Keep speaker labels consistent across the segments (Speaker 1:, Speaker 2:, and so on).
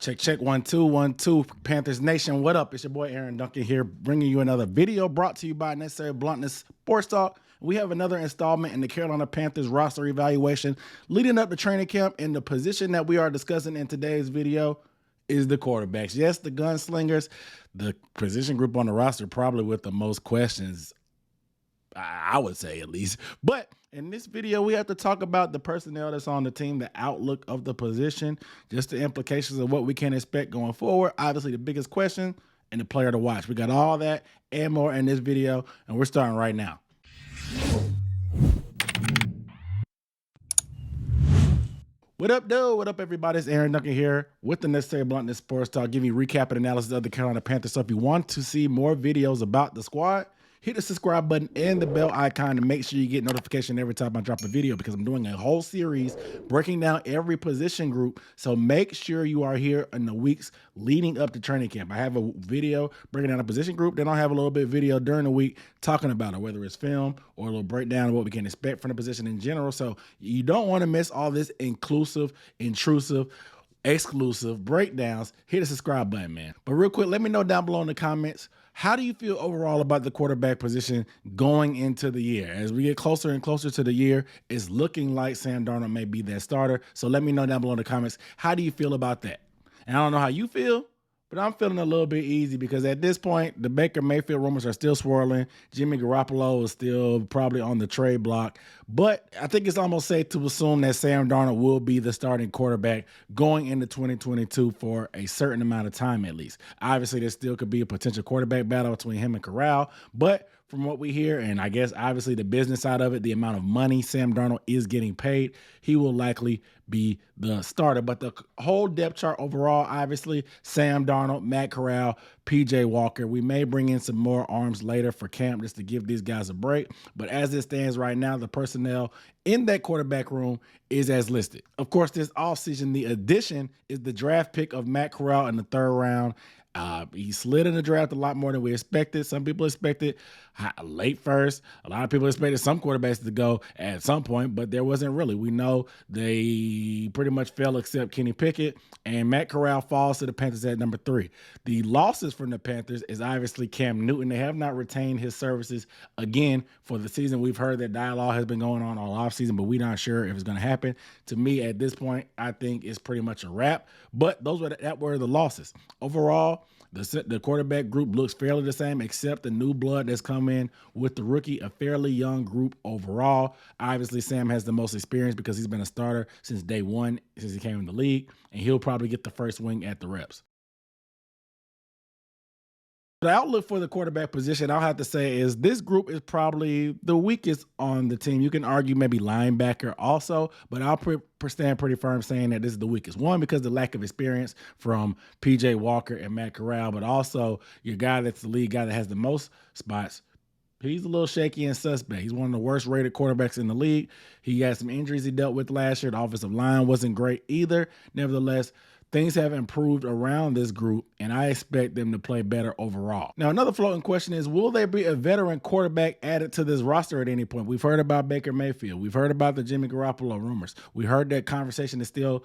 Speaker 1: Check, check, 1, 2, 1, 2. Panthers Nation, what up? It's your boy Aaron Duncan here, bringing you another video brought to you by Necessary Bluntness Sports Talk. We have another installment in the Carolina Panthers roster evaluation leading up to training camp, and the position that we are discussing in today's video is the quarterbacks. Yes, the gunslingers, the position group on the roster probably with the most questions, I would say at least. But in this video, we have to talk about the personnel that's on the team, the outlook of the position, just the implications of what we can expect going forward. Obviously, the biggest question and the player to watch. We got all that and more in this video, and we're starting right now. What up, dude? What up, everybody? It's Aaron Duncan here with the Necessary Bluntness Sports Talk, giving you recap and analysis of the Carolina Panthers. So if you want to see more videos about the squad, hit the subscribe button and the bell icon to make sure you get notification every time I drop a video, because I'm doing a whole series breaking down every position group. So make sure you are here in the weeks leading up to training camp. I have a video breaking down a position group. Then I'll have a little bit of video during the week talking about it, whether it's film or a little breakdown of what we can expect from the position in general. So you don't want to miss all this inclusive, intrusive, exclusive breakdowns. Hit the subscribe button, man. But real quick, let me know down below in the comments, how do you feel overall about the quarterback position going into the year? As we get closer and closer to the year, it's looking like Sam Darnold may be that starter. So let me know down below in the comments, how do you feel about that? And I don't know how you feel, but I'm feeling a little bit easy, because at this point, the Baker Mayfield rumors are still swirling. Jimmy Garoppolo is still probably on the trade block. But I think it's almost safe to assume that Sam Darnold will be the starting quarterback going into 2022 for a certain amount of time at least. Obviously, there still could be a potential quarterback battle between him and Corral. But from what we hear, and I guess obviously the business side of it, the amount of money Sam Darnold is getting paid, he will likely be the starter. But the whole depth chart overall, obviously, Sam Darnold, Matt Corral, PJ Walker. We may bring in some more arms later for camp just to give these guys a break. But as it stands right now, the personnel in that quarterback room is as listed. Of course, this offseason, the addition is the draft pick of Matt Corral in the 3rd round. He slid in the draft a lot more than we expected. Some people expected late first. A lot of people expected some quarterbacks to go at some point, but there wasn't really. We know they pretty much fell except Kenny Pickett, and Matt Corral falls to the Panthers at number 3. The losses from the Panthers is obviously Cam Newton. They have not retained his services again for the season. We've heard that dialogue has been going on all offseason, but we're not sure if it's going to happen. To me, at this point, I think it's pretty much a wrap. But that were the losses. Overall, the quarterback group looks fairly the same, except the new blood that's come in with the rookie, a fairly young group overall. Obviously, Sam has the most experience because he's been a starter since day one, since he came in the league, and he'll probably get the first wing at the reps. The outlook for the quarterback position, I'll have to say, is this group is probably the weakest on the team. You can argue maybe linebacker also, but I'll stand pretty firm saying that this is the weakest. One, because of the lack of experience from PJ Walker and Matt Corral, but also your guy that's the lead guy that has the most spots. He's a little shaky and suspect. He's one of the worst rated quarterbacks in the league. He had some injuries he dealt with last year. The offensive line wasn't great either. Nevertheless, things have improved around this group, and I expect them to play better overall. Now, another floating question is, will there be a veteran quarterback added to this roster at any point? We've heard about Baker Mayfield. We've heard about the Jimmy Garoppolo rumors. We heard that conversation is still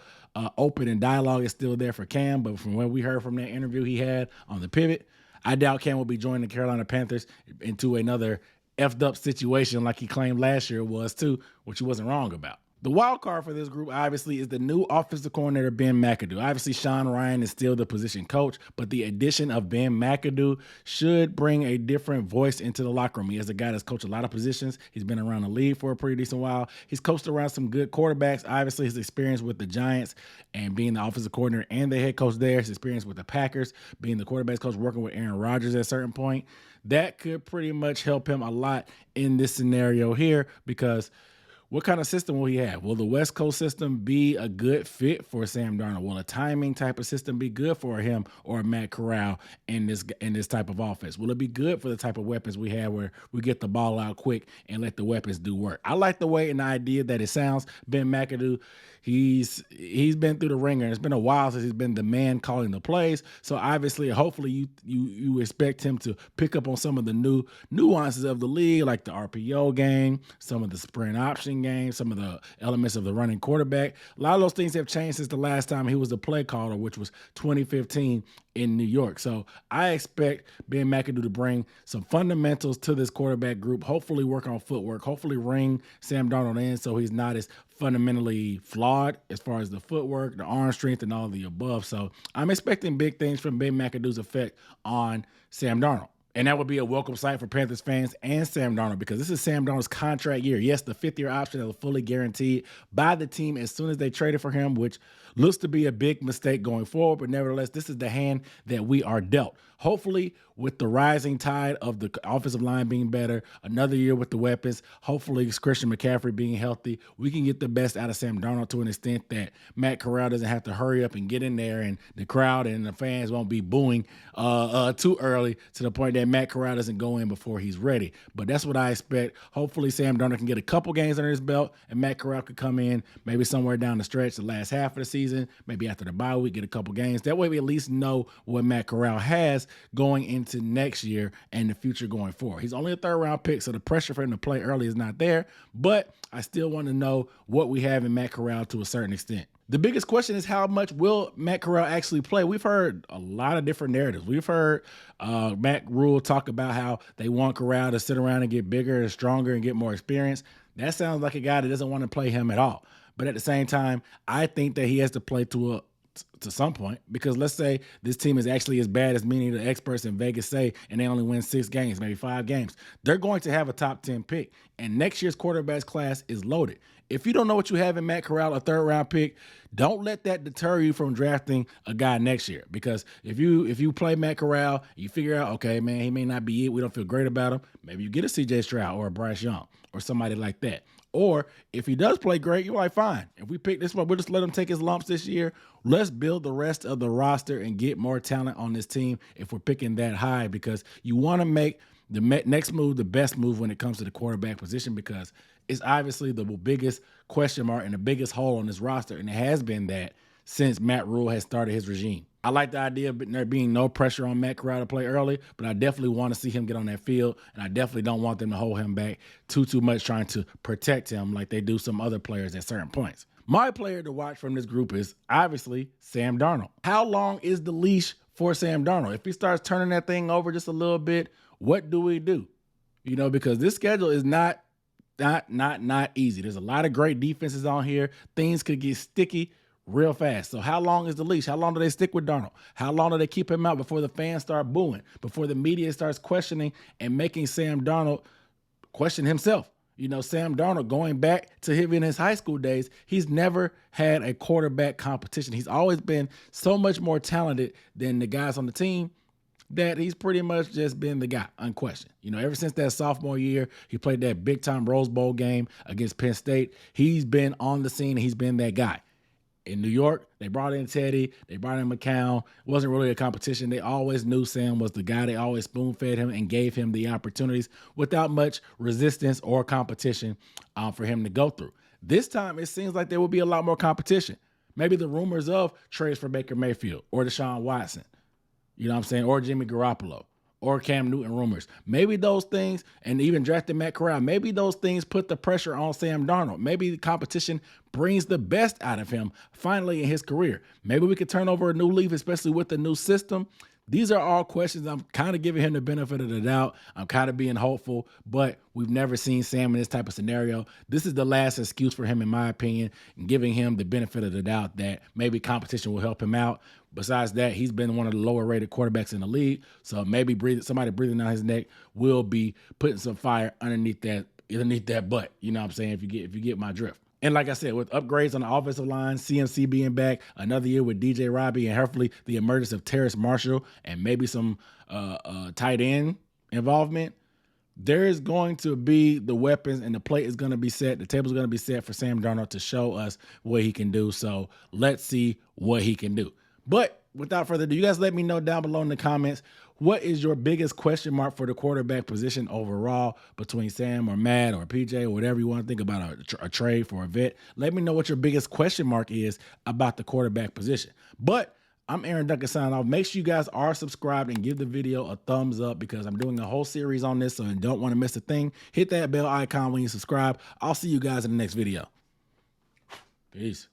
Speaker 1: open and dialogue is still there for Cam, but from what we heard from that interview he had on the Pivot, I doubt Cam will be joining the Carolina Panthers into another effed up situation like he claimed last year was too, which he wasn't wrong about. The wild card for this group, obviously, is the new offensive coordinator, Ben McAdoo. Obviously, Sean Ryan is still the position coach, but the addition of Ben McAdoo should bring a different voice into the locker room. He is a guy that's coached a lot of positions. He's been around the league for a pretty decent while. He's coached around some good quarterbacks. Obviously, his experience with the Giants and being the offensive coordinator and the head coach there, his experience with the Packers, being the quarterbacks coach, working with Aaron Rodgers at a certain point, that could pretty much help him a lot in this scenario here, because what kind of system will he have? Will the West Coast system be a good fit for Sam Darnold? Will a timing type of system be good for him or Matt Corral in this type of offense? Will it be good for the type of weapons we have where we get the ball out quick and let the weapons do work? I like the way and the idea that it sounds. Ben McAdoo, he's been through the ringer. It's been a while since he's been the man calling the plays. So obviously, hopefully you expect him to pick up on some of the new nuances of the league, like the RPO game, some of the sprint option game, some of the elements of the running quarterback. A lot of those things have changed since the last time he was the play caller, which was 2015 in New York. So I expect Ben McAdoo to bring some fundamentals to this quarterback group, hopefully work on footwork, hopefully ring Sam Darnold in so he's not as fundamentally flawed as far as the footwork, the arm strength, and all of the above. So I'm expecting big things from Ben McAdoo's effect on Sam Darnold. And that would be a welcome sight for Panthers fans and Sam Darnold, because this is Sam Darnold's contract year. Yes, the fifth-year option is fully guaranteed by the team as soon as they traded for him, which looks to be a big mistake going forward. But nevertheless, this is the hand that we are dealt. Hopefully, with the rising tide of the offensive line being better, another year with the weapons, hopefully Christian McCaffrey being healthy, we can get the best out of Sam Darnold to an extent that Matt Corral doesn't have to hurry up and get in there, and the crowd and the fans won't be booing too early to the point that Matt Corral doesn't go in before he's ready. But that's what I expect. Hopefully Sam Darnold can get a couple games under his belt, and Matt Corral could come in maybe somewhere down the stretch, the last half of the season, maybe after the bye week, get a couple games. That way we at least know what Matt Corral has going into next year and the future going forward. He's only a third-round pick, so the pressure for him to play early is not there, but I still want to know what we have in Matt Corral to a certain extent. The biggest question is, how much will Matt Corral actually play? We've heard a lot of different narratives. We've heard Matt Rhule talk about how they want Corral to sit around and get bigger and stronger and get more experience. That sounds like a guy that doesn't want to play him at all. But at the same time, I think that he has to play to some point, because let's say this team is actually as bad as many of the experts in Vegas say, and they only win 6 games, maybe 5 games. They're going to have a top 10 pick, and next year's quarterbacks class is loaded. If you don't know what you have in Matt Corral, a third-round pick, don't let that deter you from drafting a guy next year. Because if you play Matt Corral, you figure out, okay, man, he may not be it. We don't feel great about him. Maybe you get a C.J. Stroud or a Bryce Young or somebody like that. Or if he does play great, you're like, fine. If we pick this one, we'll just let him take his lumps this year. Let's build the rest of the roster and get more talent on this team if we're picking that high, because you want to make the next move the best move when it comes to the quarterback position, because it's obviously the biggest question mark and the biggest hole on this roster, and it has been that since Matt Rhule has started his regime. I like the idea of there being no pressure on Matt Corral to play early, but I definitely want to see him get on that field, and I definitely don't want them to hold him back too much, trying to protect him like they do some other players at certain points. My player to watch from this group is obviously Sam Darnold. How long is the leash for Sam Darnold? If he starts turning that thing over just a little bit, what do we do? You know, because this schedule is not easy. There's a lot of great defenses on here. Things could get sticky real fast. So how long is the leash? How long do they stick with Darnold? How long do they keep him out before the fans start booing, before the media starts questioning and making Sam Darnold question himself? You know, Sam Darnold, going back to him in his high school days, he's never had a quarterback competition. He's always been so much more talented than the guys on the team that he's pretty much just been the guy, unquestioned. You know, ever since that sophomore year, he played that big-time Rose Bowl game against Penn State. He's been on the scene. He's been that guy. In New York, they brought in Teddy. They brought in McCown. It wasn't really a competition. They always knew Sam was the guy. They always spoon-fed him and gave him the opportunities without much resistance or competition for him to go through. This time, it seems like there will be a lot more competition. Maybe the rumors of trades for Baker Mayfield or Deshaun Watson, you know what I'm saying, or Jimmy Garoppolo, or Cam Newton rumors. Maybe those things, and even drafting Matt Corral, maybe those things put the pressure on Sam Darnold. Maybe the competition brings the best out of him finally in his career. Maybe we could turn over a new leaf, especially with the new system. These are all questions. I'm kind of giving him the benefit of the doubt. I'm kind of being hopeful, but we've never seen Sam in this type of scenario. This is the last excuse for him, in my opinion, and giving him the benefit of the doubt that maybe competition will help him out. Besides that, he's been one of the lower-rated quarterbacks in the league, so maybe somebody breathing down his neck will be putting some fire underneath that butt. You know what I'm saying? If you get my drift. And like I said, with upgrades on the offensive line, CMC being back, another year with DJ Robbie, and hopefully the emergence of Terrace Marshall and maybe some tight end involvement, there is going to be the weapons, and the plate is going to be set. The table is going to be set for Sam Darnold to show us what he can do. So let's see what he can do. But without further ado, you guys let me know down below in the comments, what is your biggest question mark for the quarterback position overall between Sam or Matt or PJ or whatever you want to think about a trade for a vet? Let me know what your biggest question mark is about the quarterback position. But I'm Aaron Duncan signing off. Make sure you guys are subscribed and give the video a thumbs up because I'm doing a whole series on this, so you don't want to miss a thing. Hit that bell icon when you subscribe. I'll see you guys in the next video. Peace.